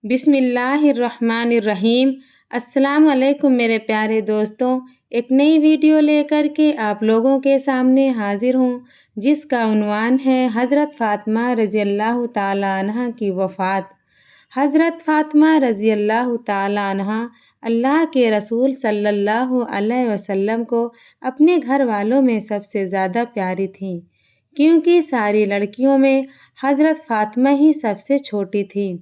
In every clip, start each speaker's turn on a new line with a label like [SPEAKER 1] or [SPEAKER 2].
[SPEAKER 1] بسم اللہ الرحمن الرحیم۔ السلام علیکم میرے پیارے دوستوں، ایک نئی ویڈیو لے کر کے آپ لوگوں کے سامنے حاضر ہوں، جس کا عنوان ہے حضرت فاطمہ رضی اللہ تعالیٰ عنہ کی وفات۔ حضرت فاطمہ رضی اللہ تعالیٰ عنہ اللہ کے رسول صلی اللہ علیہ وسلم کو اپنے گھر والوں میں سب سے زیادہ پیاری تھیں، کیونکہ ساری لڑکیوں میں حضرت فاطمہ ہی سب سے چھوٹی تھیں۔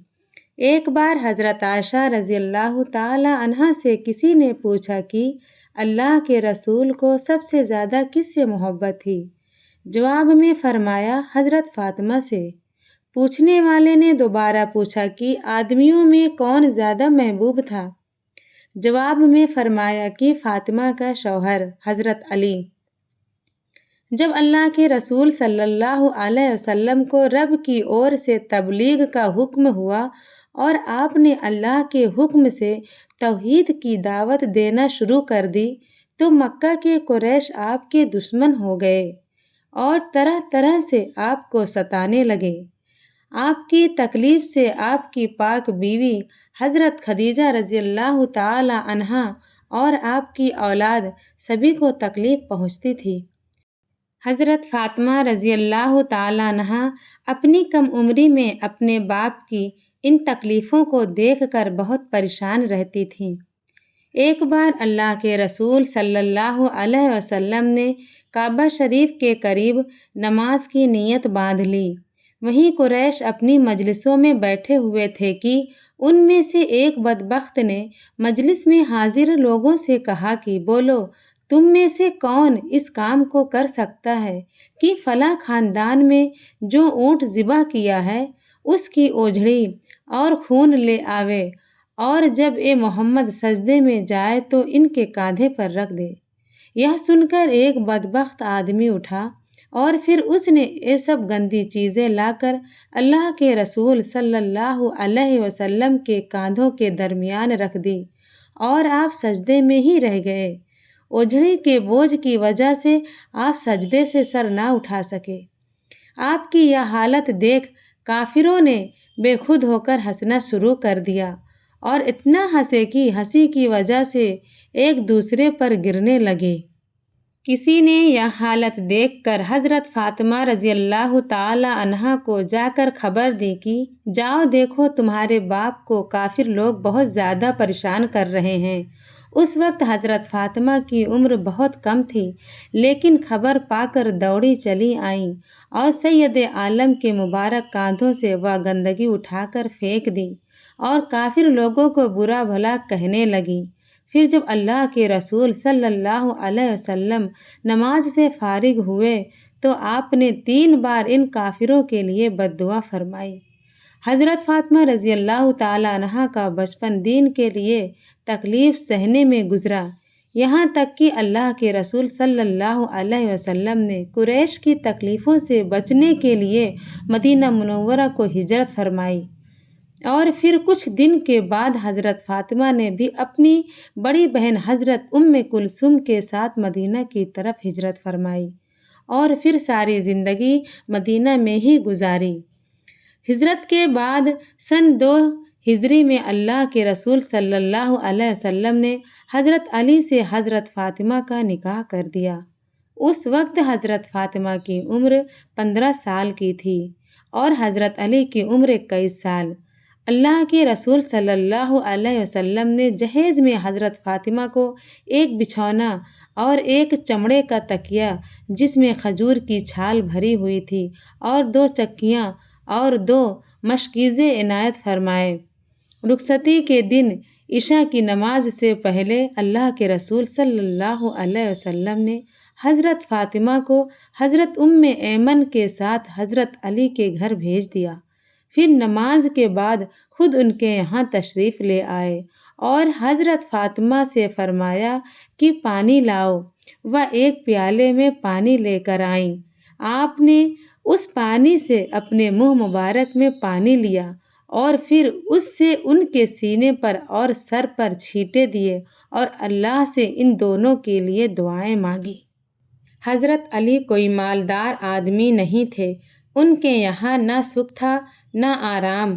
[SPEAKER 1] ایک بار حضرت عائشہ رضی اللہ تعالی عنہا سے کسی نے پوچھا کہ اللہ کے رسول کو سب سے زیادہ کس سے محبت تھی؟ جواب میں فرمایا حضرت فاطمہ سے۔ پوچھنے والے نے دوبارہ پوچھا کہ آدمیوں میں کون زیادہ محبوب تھا؟ جواب میں فرمایا کہ فاطمہ کا شوہر حضرت علی۔ جب اللہ کے رسول صلی اللہ علیہ وسلم کو رب کی اور سے تبلیغ کا حکم ہوا اور آپ نے اللہ کے حکم سے توحید کی دعوت دینا شروع کر دی، تو مکہ کے قریش آپ کے دشمن ہو گئے اور طرح طرح سے آپ کو ستانے لگے۔ آپ کی تکلیف سے آپ کی پاک بیوی حضرت خدیجہ رضی اللہ تعالی عنہا اور آپ کی اولاد سبھی کو تکلیف پہنچتی تھی۔ حضرت فاطمہ رضی اللہ تعالی عنہا اپنی کم عمری میں اپنے باپ کی ان تکلیفوں کو دیکھ کر بہت پریشان رہتی تھیں۔ ایک بار اللہ کے رسول صلی اللہ علیہ وسلم نے کعبہ شریف کے قریب نماز کی نیت باندھ لی۔ وہیں قریش اپنی مجلسوں میں بیٹھے ہوئے تھے کہ ان میں سے ایک بدبخت نے مجلس میں حاضر لوگوں سے کہا کہ بولو، تم میں سے کون اس کام کو کر سکتا ہے کہ فلاں خاندان میں جو اونٹ ذبح کیا ہے اس کی اوجھڑی اور خون لے آوے، اور جب اے محمد سجدے میں جائے تو ان کے کاندھے پر رکھ دے۔ یہ سن کر ایک بدبخت آدمی اٹھا اور پھر اس نے یہ سب گندی چیزیں لا کر اللہ کے رسول صلی اللہ علیہ وسلم کے کاندھوں کے درمیان رکھ دی اور آپ سجدے میں ہی رہ گئے۔ اوجھڑی کے بوجھ کی وجہ سے آپ سجدے سے سر نہ اٹھا سکے۔ آپ کی یہ حالت دیکھ کافروں نے بے خود ہو کر ہنسنا شروع کر دیا اور اتنا ہنسے کہ ہنسی کی وجہ سے ایک دوسرے پر گرنے لگے۔ کسی نے یہ حالت دیکھ کر حضرت فاطمہ رضی اللہ تعالی عنہا کو جا کر خبر دی کہ جاؤ دیکھو، تمہارے باپ کو کافر لوگ بہت زیادہ پریشان کر رہے ہیں۔ اس وقت حضرت فاطمہ کی عمر بہت کم تھی، لیکن خبر پا کر دوڑی چلی آئیں اور سید عالم کے مبارک کاندھوں سے وہ گندگی اٹھا کر پھینک دی اور کافر لوگوں کو برا بھلا کہنے لگیں۔ پھر جب اللہ کے رسول صلی اللہ علیہ وسلم نماز سے فارغ ہوئے تو آپ نے 3 بار ان کافروں کے لیے بد دعا فرمائی۔ حضرت فاطمہ رضی اللہ تعالی عنہا کا بچپن دین کے لیے تکلیف سہنے میں گزرا، یہاں تک کہ اللہ کے رسول صلی اللہ علیہ وسلم نے قریش کی تکلیفوں سے بچنے کے لیے مدینہ منورہ کو ہجرت فرمائی، اور پھر کچھ دن کے بعد حضرت فاطمہ نے بھی اپنی بڑی بہن حضرت کلثوم کے ساتھ مدینہ کی طرف ہجرت فرمائی اور پھر ساری زندگی مدینہ میں ہی گزاری۔ ہجرت کے بعد سن 2 ہجری میں اللہ کے رسول صلی اللہ علیہ وسلم نے حضرت علی سے حضرت فاطمہ کا نکاح کر دیا۔ اس وقت حضرت فاطمہ کی عمر 15 سال کی تھی اور حضرت علی کی عمر 21 سال۔ اللہ کے رسول صلی اللہ علیہ وسلم نے جہیز میں حضرت فاطمہ کو ایک بچھونا اور ایک چمڑے کا تکیہ جس میں کھجور کی چھال بھری ہوئی تھی اور 2 چکیاں اور 2 مشکیزیں عنایت فرمائے۔ رخصتی کے دن عشاء کی نماز سے پہلے اللہ کے رسول صلی اللہ علیہ وسلم نے حضرت فاطمہ کو حضرت ایمن کے ساتھ حضرت علی کے گھر بھیج دیا۔ پھر نماز کے بعد خود ان کے یہاں تشریف لے آئے اور حضرت فاطمہ سے فرمایا کہ پانی لاؤ۔ وہ ایک پیالے میں پانی لے کر آئیں۔ آپ نے اس پانی سے اپنے منہ مبارک میں پانی لیا اور پھر اس سے ان کے سینے پر اور سر پر چھینٹے دیے اور اللہ سے ان دونوں کے لیے دعائیں مانگی۔ حضرت علی کوئی مالدار آدمی نہیں تھے، ان کے یہاں نہ سکھ تھا نہ آرام،